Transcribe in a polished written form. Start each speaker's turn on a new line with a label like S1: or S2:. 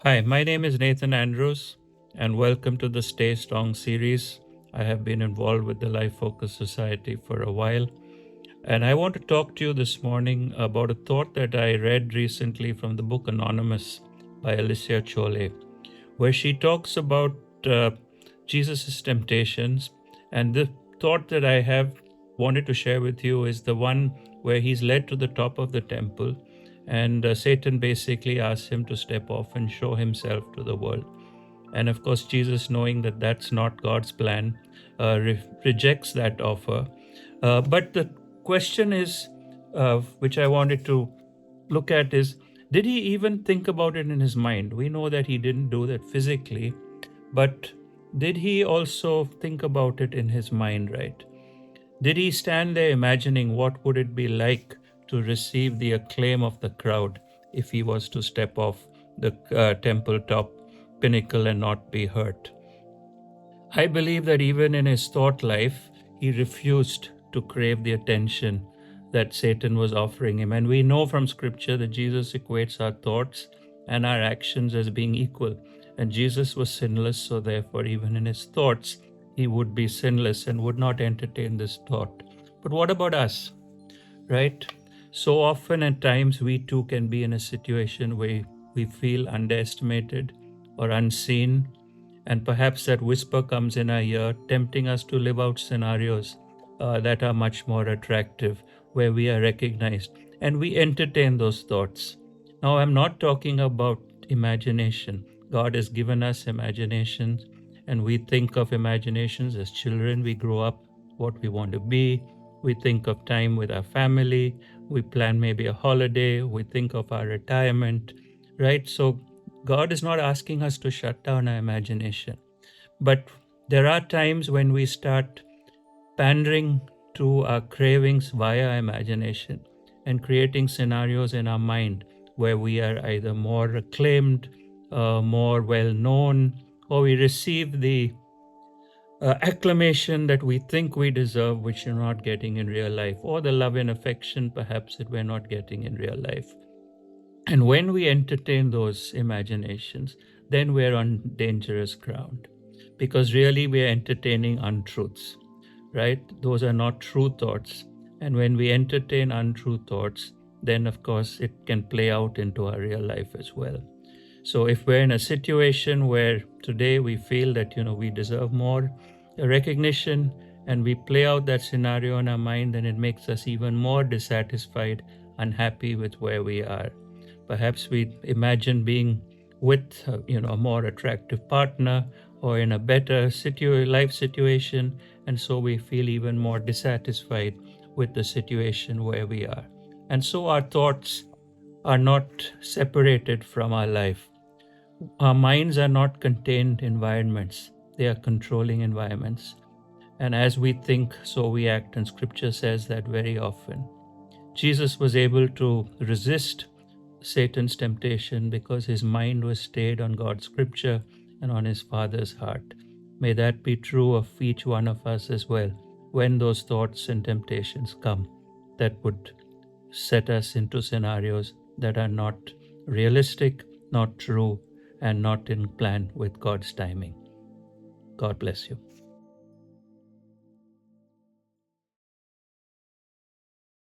S1: Hi, my name is Nathan Andrews, and welcome to the Stay Strong series. I have been involved with the Life Focus Society for a while, and I want to talk to you this morning about a thought that I read recently from the book Anonymous by Alicia Chole, where she talks about Jesus' temptations. And the thought that I have wanted to share with you is the one where he's led to the top of the temple, and Satan basically asks him to step off and show himself to the world. And of course, Jesus, knowing that that's not God's plan, rejects that offer. But the question is, which I wanted to look at, is did he even think about it in his mind? We know that he didn't do that physically, but did he also think about it in his mind, right? Did he stand there imagining what would it be like to receive the acclaim of the crowd if he was to step off the temple top pinnacle and not be hurt? I believe that even in his thought life, he refused to crave the attention that Satan was offering him. And we know from scripture that Jesus equates our thoughts and our actions as being equal. And Jesus was sinless, so therefore, even in his thoughts, he would be sinless and would not entertain this thought. But what about us, right? So often at times, we too can be in a situation where we feel underestimated or unseen, and perhaps that whisper comes in our ear, tempting us to live out scenarios that are much more attractive, where we are recognized, and we entertain those thoughts. Now, I'm not talking about imagination. God has given us imaginations, and we think of imaginations as children. We grow up what we want to be. We think of time with our family. We plan maybe a holiday. We think of our retirement, right? So God is not asking us to shut down our imagination. But there are times when we start pandering to our cravings via imagination and creating scenarios in our mind where we are either more acclaimed, more well known, or we receive the acclamation that we think we deserve, which we're not getting in real life, or the love and affection perhaps that we're not getting in real life. And when we entertain those imaginations, then we're on dangerous ground, because really we are entertaining untruths, right? Those are not true thoughts. And when we entertain untrue thoughts, then of course it can play out into our real life as well. So if we're in a situation where today we feel that we deserve more recognition, and we play out that scenario in our mind, then it makes us even more dissatisfied, unhappy with where we are. Perhaps we imagine being with a more attractive partner, or in a better life situation, and so we feel even more dissatisfied with the situation where we are. And so our thoughts are not separated from our life. Our minds are not contained environments, they are controlling environments. And as we think, so we act, and scripture says that very often. Jesus was able to resist Satan's temptation because his mind was stayed on God's scripture and on his Father's heart. May that be true of each one of us as well, when those thoughts and temptations come that would set us into scenarios that are not realistic, not true, and not in plan with God's timing. God bless you.